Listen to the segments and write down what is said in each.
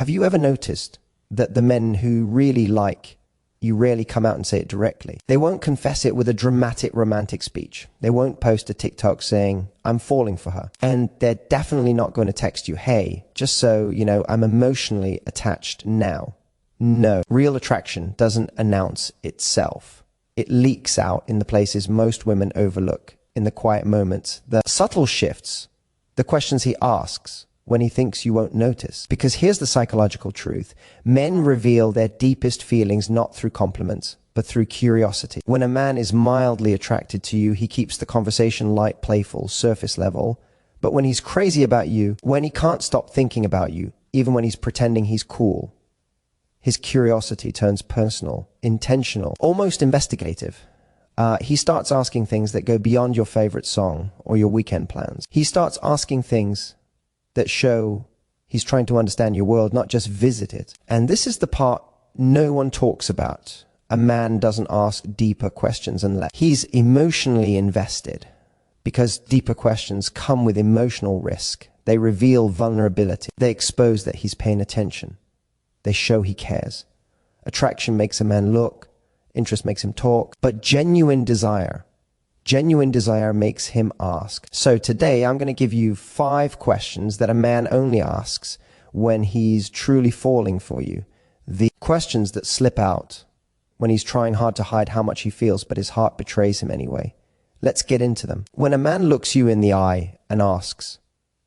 Have you ever noticed that the men who really like you rarely come out and say it directly? They won't confess it with a dramatic romantic speech. They won't post a TikTok saying, I'm falling for her. And they're definitely not going to text you, hey, just so you know, I'm emotionally attached now. No, real attraction doesn't announce itself. It leaks out in the places most women overlook, in the quiet moments, the subtle shifts, the questions he asks when he thinks you won't notice. Because here's the psychological truth. Men reveal their deepest feelings not through compliments, but through curiosity. When a man is mildly attracted to you, he keeps the conversation light, playful, surface level. But when he's crazy about you, when he can't stop thinking about you, even when he's pretending he's cool, his curiosity turns personal, intentional, almost investigative. He starts asking things that go beyond your favorite song or your weekend plans. He starts asking things that show he's trying to understand your world, not just visit it. And this is the part no one talks about. A man doesn't ask deeper questions unless he's emotionally invested, because deeper questions come with emotional risk. They reveal vulnerability. They expose that he's paying attention. They show he cares. Attraction makes a man look. Interest makes him talk. But genuine desire makes him ask. So today I'm going to give you 5 questions that a man only asks when he's truly falling for you. The questions that slip out when he's trying hard to hide how much he feels, but his heart betrays him anyway. Let's get into them. When a man looks you in the eye and asks,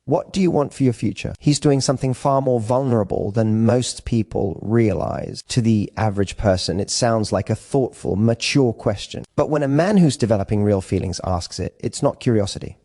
what do you want for your future? He's doing something far more vulnerable than most people realize. To the average person, it sounds like a thoughtful, mature question. But when a man who's developing real feelings asks it, it's not curiosity.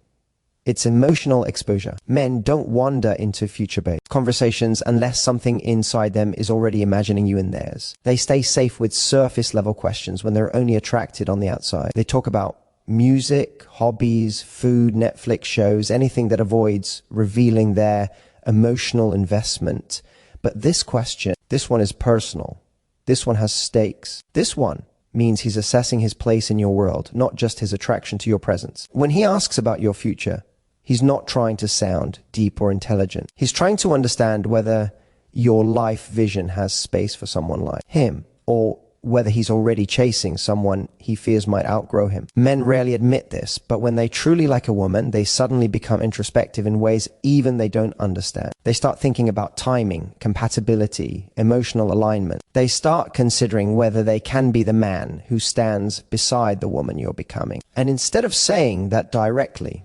It's emotional exposure. Men don't wander into future-based conversations unless something inside them is already imagining you in theirs. They stay safe with surface-level questions when they're only attracted on the outside. They talk about music, hobbies, food, Netflix shows, anything that avoids revealing their emotional investment. But this question, this one is personal. This one has stakes. This one means he's assessing his place in your world, not just his attraction to your presence. When he asks about your future, he's not trying to sound deep or intelligent. He's trying to understand whether your life vision has space for someone like him, or whether he's already chasing someone he fears might outgrow him. Men rarely admit this, but when they truly like a woman, they suddenly become introspective in ways even they don't understand. They start thinking about timing, compatibility, emotional alignment. They start considering whether they can be the man who stands beside the woman you're becoming. And instead of saying that directly,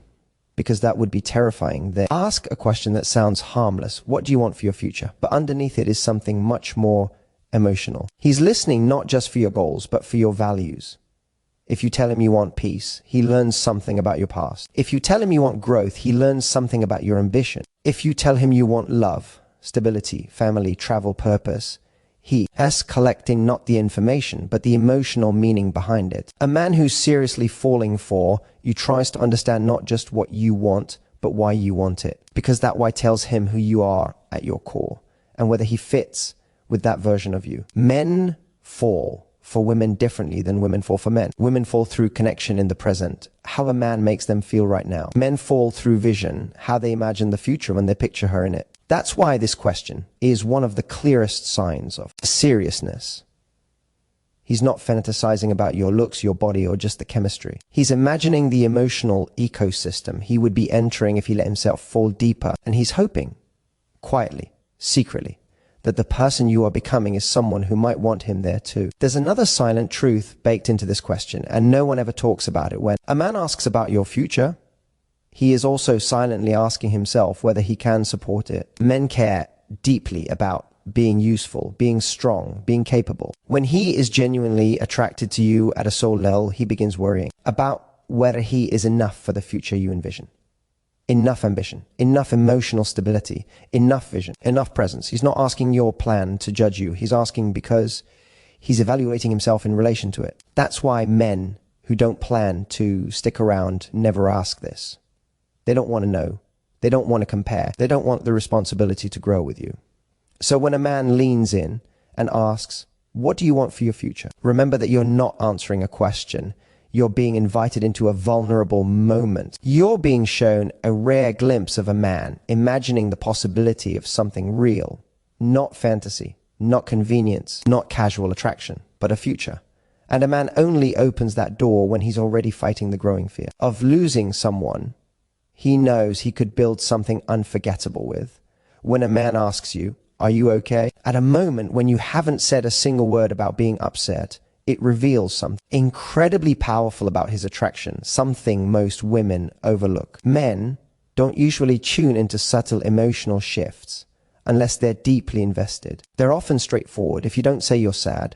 because that would be terrifying, they ask a question that sounds harmless. What do you want for your future? But underneath it is something much more emotional. He's listening not just for your goals, but for your values. If you tell him you want peace, he learns something about your past. If you tell him you want growth, he learns something about your ambition. If you tell him you want love, stability, family, travel, purpose, he is collecting not the information, but the emotional meaning behind it. A man who's seriously falling for you tries to understand not just what you want, but why you want it. Because that why tells him who you are at your core, and whether he fits with that version of you. Men fall for women differently than women fall for men. Women fall through connection in the present, how a man makes them feel right now. Men fall through vision, how they imagine the future when they picture her in it. That's why this question is one of the clearest signs of seriousness. He's not fantasizing about your looks, your body, or just the chemistry. He's imagining the emotional ecosystem he would be entering if he let himself fall deeper. And he's hoping, quietly, secretly, that the person you are becoming is someone who might want him there too. There's another silent truth baked into this question, and no one ever talks about it. When a man asks about your future, he is also silently asking himself whether he can support it. Men care deeply about being useful, being strong, being capable. When he is genuinely attracted to you at a soul level, he begins worrying about whether he is enough for the future you envision. Enough ambition, enough emotional stability, enough vision, enough presence. He's not asking your plan to judge you. He's asking because he's evaluating himself in relation to it. That's why men who don't plan to stick around never ask this. They don't want to know. They don't want to compare. They don't want the responsibility to grow with you. So when a man leans in and asks, what do you want for your future? Remember that you're not answering a question. You're being invited into a vulnerable moment. You're being shown a rare glimpse of a man imagining the possibility of something real, not fantasy, not convenience, not casual attraction, but a future. And a man only opens that door when he's already fighting the growing fear of losing someone he knows he could build something unforgettable with. When a man asks you, "Are you okay?" at a moment when you haven't said a single word about being upset, it reveals something incredibly powerful about his attraction, something most women overlook. Men don't usually tune into subtle emotional shifts unless they're deeply invested. They're often straightforward. If you don't say you're sad,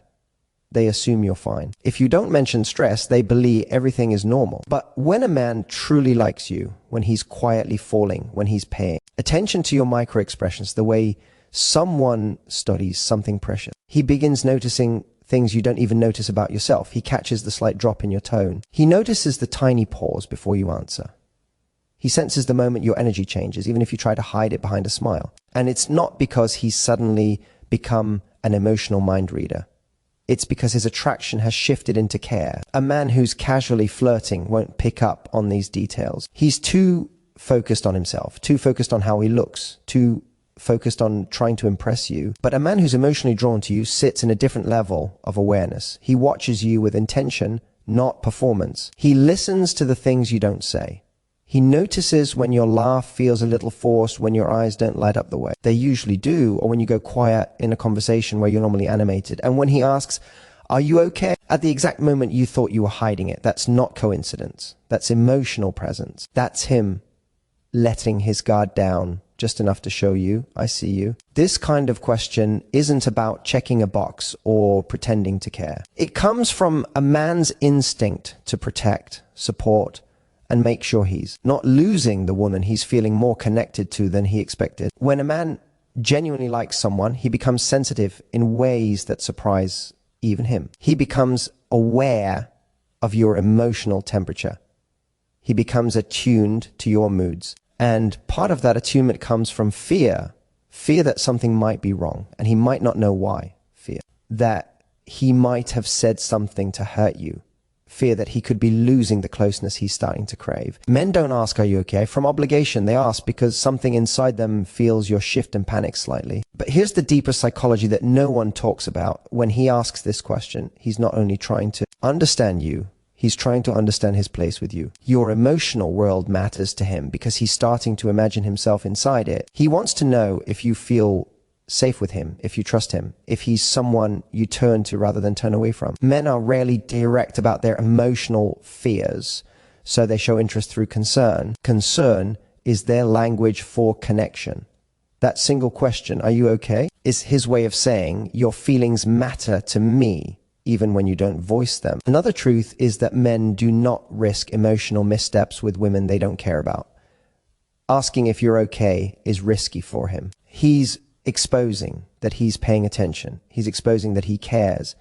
they assume you're fine. If you don't mention stress, they believe everything is normal. But when a man truly likes you, when he's quietly falling, when he's paying attention to your micro expressions, the way someone studies something precious, he begins noticing things you don't even notice about yourself. He catches the slight drop in your tone. He notices the tiny pause before you answer. He senses the moment your energy changes, even if you try to hide it behind a smile. And it's not because he's suddenly become an emotional mind reader. It's because his attraction has shifted into care. A man who's casually flirting won't pick up on these details. He's too focused on himself, too focused on how he looks, too focused on trying to impress you. But a man who's emotionally drawn to you sits in a different level of awareness. He watches you with intention, not performance. He listens to the things you don't say. He notices when your laugh feels a little forced, when your eyes don't light up the way they usually do, or when you go quiet in a conversation where you're normally animated. And when he asks, "Are you okay?" at the exact moment you thought you were hiding it. That's not coincidence. That's emotional presence. That's him letting his guard down just enough to show you, "I see you." This kind of question isn't about checking a box or pretending to care. It comes from a man's instinct to protect, support, and make sure he's not losing the woman he's feeling more connected to than he expected. When a man genuinely likes someone, he becomes sensitive in ways that surprise even him. He becomes aware of your emotional temperature. He becomes attuned to your moods. And part of that attunement comes from fear that something might be wrong, and he might not know why. Fear that he might have said something to hurt you. Fear that he could be losing the closeness he's starting to crave. Men don't ask, "Are you okay?" from obligation. They ask because something inside them feels your shift and panic slightly. But here's the deeper psychology that no one talks about. When he asks this question, he's not only trying to understand you, he's trying to understand his place with you. Your emotional world matters to him because he's starting to imagine himself inside it. He wants to know if you feel safe with him, if you trust him, if he's someone you turn to rather than turn away from. Men are rarely direct about their emotional fears, so they show interest through concern. Concern is their language for connection. That single question, "Are you okay?" is his way of saying, "Your feelings matter to me," even when you don't voice them. Another truth is that men do not risk emotional missteps with women they don't care about. Asking if you're okay is risky for him. He's exposing that he's paying attention. He's exposing that he cares.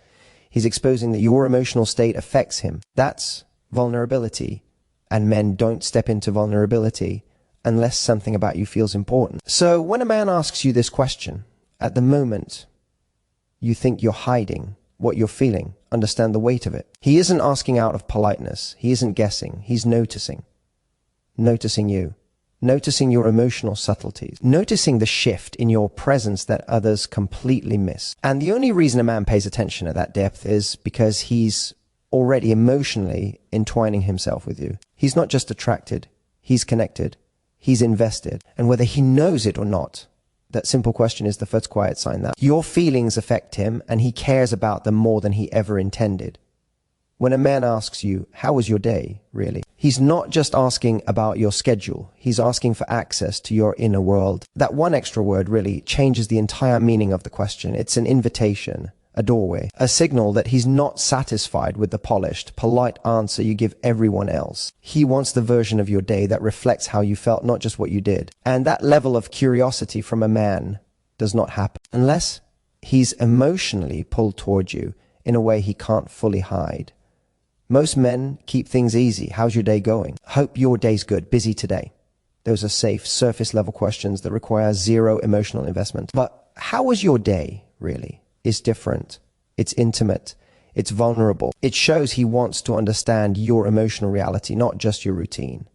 He's exposing that your emotional state affects him. That's vulnerability. And men don't step into vulnerability unless something about you feels important. So when a man asks you this question, at the moment you think you're hiding what you're feeling, understand the weight of it. He isn't asking out of politeness. He isn't guessing. He's noticing. Noticing you. Noticing your emotional subtleties, noticing the shift in your presence that others completely miss. And the only reason a man pays attention at that depth is because he's already emotionally entwining himself with you. He's not just attracted, he's connected, he's invested. And whether he knows it or not, that simple question is the first quiet sign that your feelings affect him and he cares about them more than he ever intended. When a man asks you, "How was your day?" really, he's not just asking about your schedule. He's asking for access to your inner world. That one extra word really changes the entire meaning of the question. It's an invitation, a doorway, a signal that he's not satisfied with the polished, polite answer you give everyone else. He wants the version of your day that reflects how you felt, not just what you did. And that level of curiosity from a man does not happen unless he's emotionally pulled toward you in a way he can't fully hide. Most men keep things easy. "How's your day going?" "Hope your day's good. Busy today." Those are safe, surface-level questions that require zero emotional investment. But "How was your day?" really is different. It's intimate. It's vulnerable. It shows he wants to understand your emotional reality, not just your routine.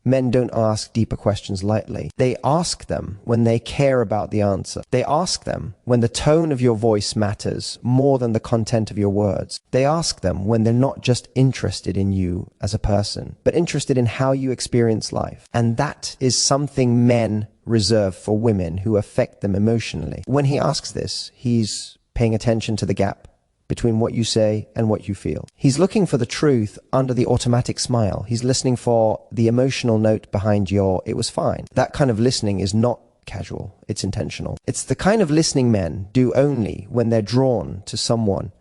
Men don't ask deeper questions lightly. They ask them when they care about the answer. They ask them when the tone of your voice matters more than the content of your words. They ask them when they're not just interested in you as a person, but interested in how you experience life. And that is something men reserve for women who affect them emotionally. When he asks this, he's paying attention to the gap between what you say and what you feel. He's looking for the truth under the automatic smile. He's listening for the emotional note behind your "it was fine." That kind of listening is not casual, it's intentional. It's the kind of listening men do only when they're drawn to someone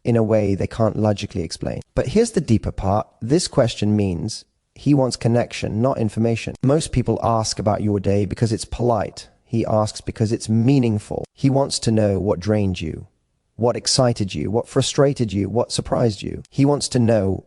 in a way they can't logically explain. But here's the deeper part. This question means he wants connection, not information. Most people ask about your day because it's polite. He asks because it's meaningful. He wants to know what drained you, what excited you, what frustrated you, what surprised you. He wants to know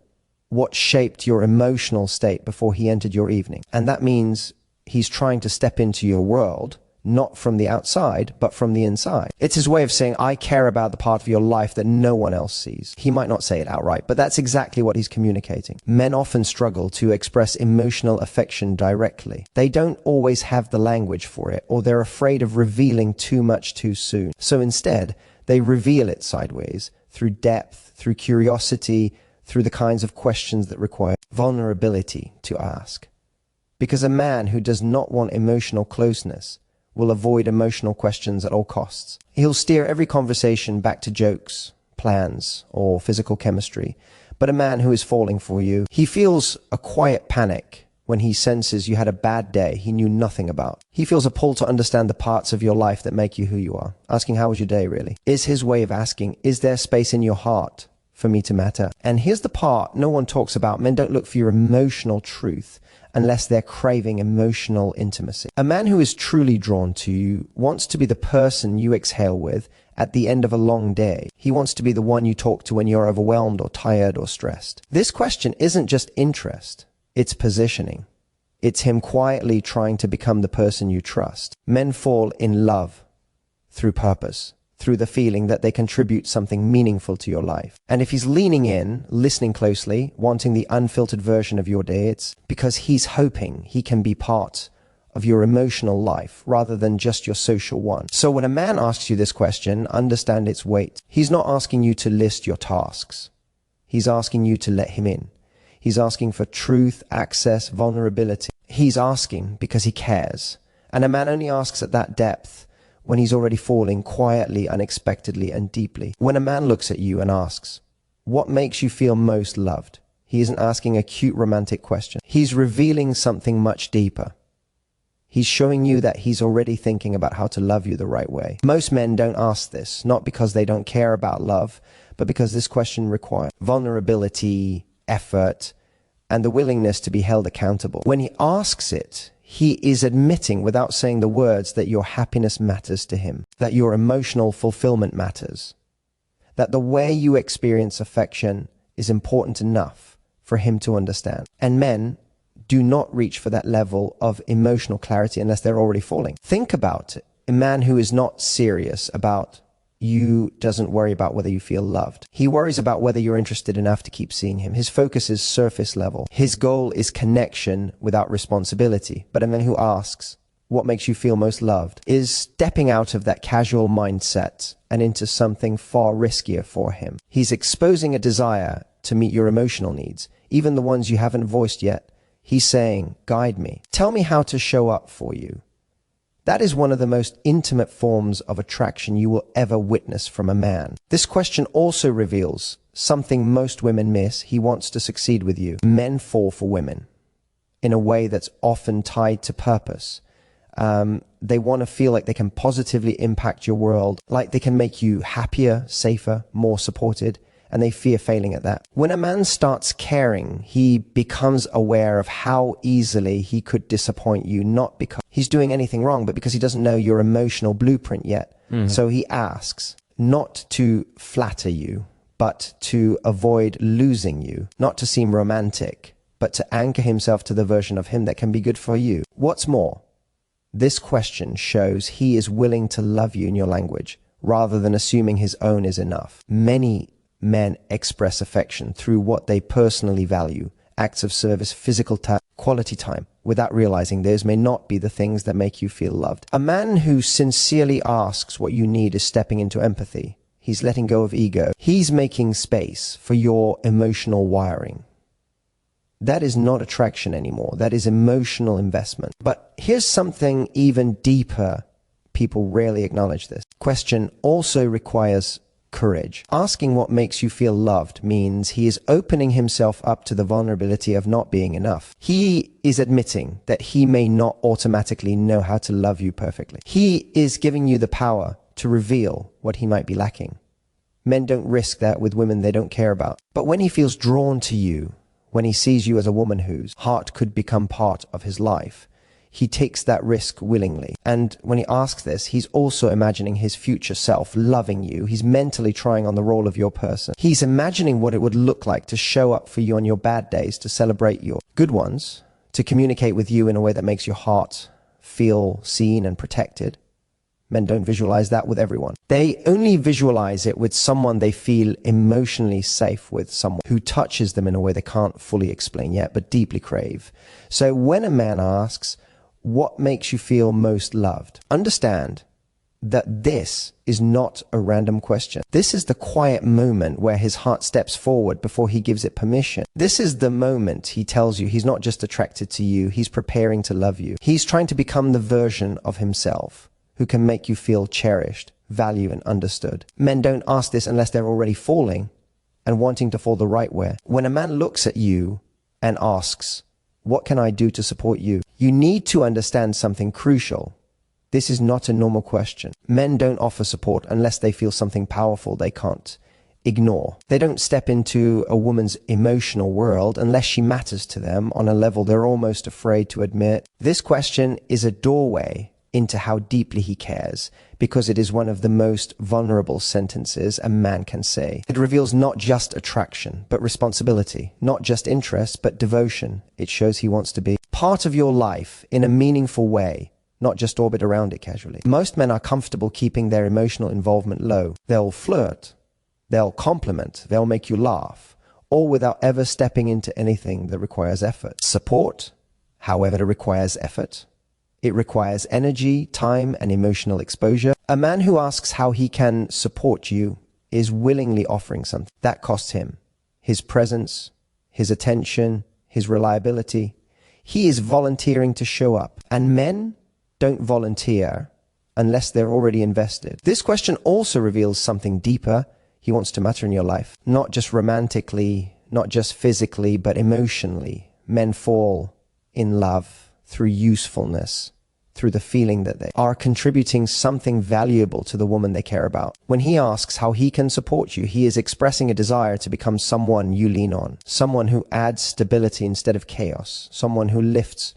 what shaped your emotional state before he entered your evening. And that means he's trying to step into your world, not from the outside, but from the inside. It's his way of saying, I care about the part of your life that no one else sees. He might not say it outright, but that's exactly what he's communicating. Men often struggle to express emotional affection directly. They don't always have the language for it, or they're afraid of revealing too much too soon. So instead, they reveal it sideways, through depth, through curiosity, through the kinds of questions that require vulnerability to ask. Because a man who does not want emotional closeness will avoid emotional questions at all costs. He'll steer every conversation back to jokes, plans, or physical chemistry. But a man who is falling for you, he feels a quiet panic when he senses you had a bad day he knew nothing about. He feels a pull to understand the parts of your life that make you who you are. Asking, how was your day really? Is his way of asking, is there space in your heart for me to matter? And here's the part no one talks about. Men don't look for your emotional truth unless they're craving emotional intimacy. A man who is truly drawn to you wants to be the person you exhale with at the end of a long day. He wants to be the one you talk to when you're overwhelmed or tired or stressed. This question isn't just interest. It's positioning. It's him quietly trying to become the person you trust. Men fall in love through purpose, through the feeling that they contribute something meaningful to your life. And if he's leaning in, listening closely, wanting the unfiltered version of your day, it's because he's hoping he can be part of your emotional life rather than just your social one. So when a man asks you this question, understand its weight. He's not asking you to list your tasks. He's asking you to let him in. He's asking for truth, access, vulnerability. He's asking because he cares. And a man only asks at that depth when he's already falling quietly, unexpectedly, and deeply. When a man looks at you and asks, what makes you feel most loved? He isn't asking a cute romantic question. He's revealing something much deeper. He's showing you that he's already thinking about how to love you the right way. Most men don't ask this, not because they don't care about love, but because this question requires vulnerability, effort, and the willingness to be held accountable. When he asks it, he is admitting without saying the words that your happiness matters to him, that your emotional fulfillment matters, that the way you experience affection is important enough for him to understand. And men do not reach for that level of emotional clarity unless they're already falling. Think about it. A man who is not serious about you doesn't worry about whether you feel loved. He worries about whether you're interested enough to keep seeing him. His focus is surface level. His goal is connection without responsibility. But a man who asks, what makes you feel most loved, is stepping out of that casual mindset and into something far riskier for him. He's exposing a desire to meet your emotional needs, even the ones you haven't voiced yet. He's saying, guide me. Tell me how to show up for you. That is one of the most intimate forms of attraction you will ever witness from a man. This question also reveals something most women miss. He wants to succeed with you. Men fall for women in a way that's often tied to purpose. They want to feel like they can positively impact your world, like they can make you happier, safer, more supported, and they fear failing at that. When a man starts caring, he becomes aware of how easily he could disappoint you, not because he's doing anything wrong, but because he doesn't know your emotional blueprint yet. So he asks not to flatter you, but to avoid losing you, not to seem romantic, but to anchor himself to the version of him that can be good for you. What's more, this question shows he is willing to love you in your language, rather than assuming his own is enough. Many men express affection through what they personally value: acts of service, physical touch, quality time. without realizing those may not be the things that make you feel loved. A man who sincerely asks what you need is stepping into empathy. He's letting go of ego. He's making space for your emotional wiring. That is not attraction anymore. That is emotional investment. But here's something even deeper. People rarely acknowledge this. Question also requires courage. Asking what makes you feel loved means he is opening himself up to the vulnerability of not being enough. He is admitting that he may not automatically know how to love you perfectly. He is giving you the power to reveal what he might be lacking. Men don't risk that with women they don't care about. But when he feels drawn to you, when he sees you as a woman whose heart could become part of his life, he takes that risk willingly. And when he asks this, he's also imagining his future self loving you. He's mentally trying on the role of your person. He's imagining what it would look like to show up for you on your bad days, to celebrate your good ones, to communicate with you in a way that makes your heart feel seen and protected. Men don't visualize that with everyone. They only visualize it with someone they feel emotionally safe with, someone who touches them in a way they can't fully explain yet, but deeply crave. So when a man asks, what makes you feel most loved? Understand that this is not a random question. This is the quiet moment where his heart steps forward before he gives it permission. This is the moment he tells you he's not just attracted to you, he's preparing to love you. He's trying to become the version of himself who can make you feel cherished, valued, and understood. Men don't ask this unless they're already falling and wanting to fall the right way. When a man looks at you and asks, what can I do to support you? You need to understand something crucial. This is not a normal question. Men don't offer support unless they feel something powerful they can't ignore. They don't step into a woman's emotional world unless she matters to them on a level they're almost afraid to admit. This question is a doorway into how deeply he cares, because it is one of the most vulnerable sentences a man can say. It reveals not just attraction, but responsibility, not just interest, but devotion. It shows he wants to be part of your life in a meaningful way, not just orbit around it casually. Most men are comfortable keeping their emotional involvement low. They'll flirt, they'll compliment, they'll make you laugh, all without ever stepping into anything that requires effort. Support, however, requires effort. It requires energy, time, and emotional exposure. A man who asks how he can support you is willingly offering something. That costs him his presence, his attention, his reliability. He is volunteering to show up. And men don't volunteer unless they're already invested. This question also reveals something deeper. He wants to matter in your life, not just romantically, not just physically, but emotionally. Men fall in love through usefulness, through the feeling that they are contributing something valuable to the woman they care about. When he asks how he can support you, he is expressing a desire to become someone you lean on, someone who adds stability instead of chaos, someone who lifts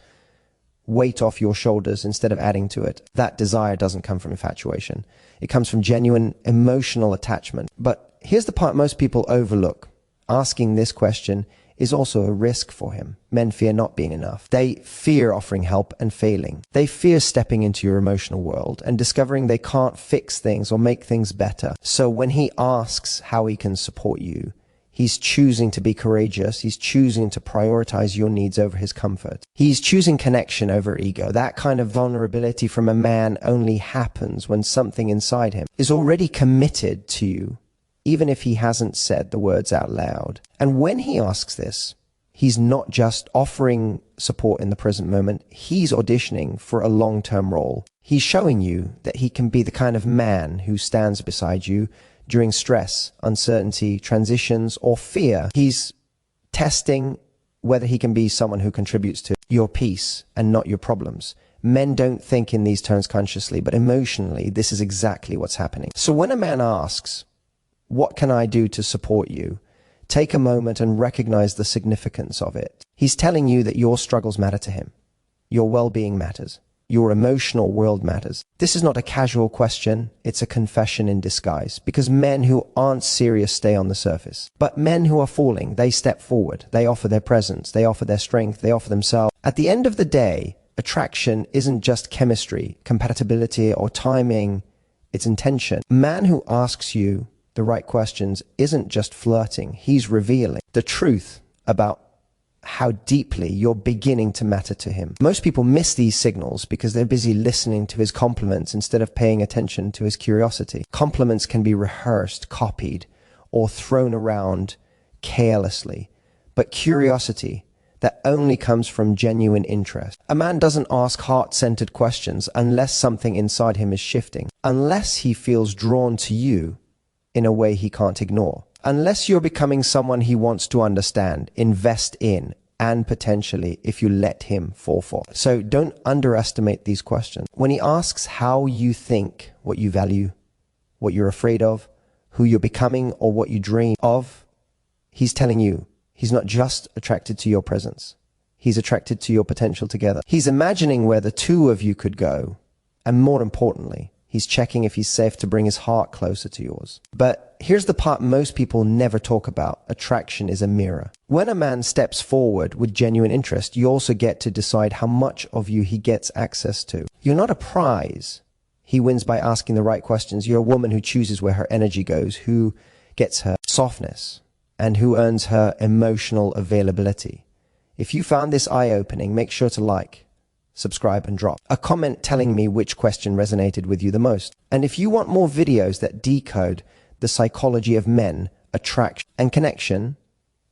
weight off your shoulders instead of adding to it. That desire doesn't come from infatuation. It comes from genuine emotional attachment. But here's the part most people overlook. Asking this question is also a risk for him. Men fear not being enough. They fear offering help and failing. They fear stepping into your emotional world and discovering they can't fix things or make things better. So when he asks how he can support you, he's choosing to be courageous. He's choosing to prioritize your needs over his comfort. He's choosing connection over ego. That kind of vulnerability from a man only happens when something inside him is already committed to you, even if he hasn't said the words out loud. And when he asks this, he's not just offering support in the present moment, he's auditioning for a long-term role. He's showing you that he can be the kind of man who stands beside you during stress, uncertainty, transitions, or fear. He's testing whether he can be someone who contributes to your peace and not your problems. Men don't think in these terms consciously, but emotionally, this is exactly what's happening. So when a man asks, what can I do to support you? Take a moment and recognize the significance of it. He's telling you that your struggles matter to him. Your well-being matters. Your emotional world matters. This is not a casual question. It's a confession in disguise, because men who aren't serious stay on the surface. But men who are falling, they step forward. They offer their presence. They offer their strength. They offer themselves. At the end of the day, attraction isn't just chemistry, compatibility, or timing. It's intention. A man who asks you the right questions isn't just flirting. He's revealing the truth about how deeply you're beginning to matter to him. Most people miss these signals because they're busy listening to his compliments instead of paying attention to his curiosity. Compliments can be rehearsed, copied, or thrown around carelessly, but curiosity, that only comes from genuine interest. A man doesn't ask heart-centered questions unless something inside him is shifting, unless he feels drawn to you in a way he can't ignore, unless you're becoming someone he wants to understand, invest in, and potentially if you let him fall for. So don't underestimate these questions. When he asks how you think, what you value, what you're afraid of, who you're becoming, or what you dream of, he's telling you. He's not just attracted to your presence. He's attracted to your potential together. He's imagining where the two of you could go. And more importantly, he's checking if he's safe to bring his heart closer to yours. But here's the part most people never talk about. Attraction is a mirror. When a man steps forward with genuine interest, you also get to decide how much of you he gets access to. You're not a prize. He wins by asking the right questions. You're a woman who chooses where her energy goes, who gets her softness, and who earns her emotional availability. If you found this eye-opening, make sure to like, subscribe, and drop a comment telling me which question resonated with you the most. And if you want more videos that decode the psychology of men, attraction, and connection,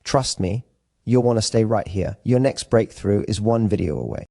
trust me, you'll want to stay right here. Your next breakthrough is one video away.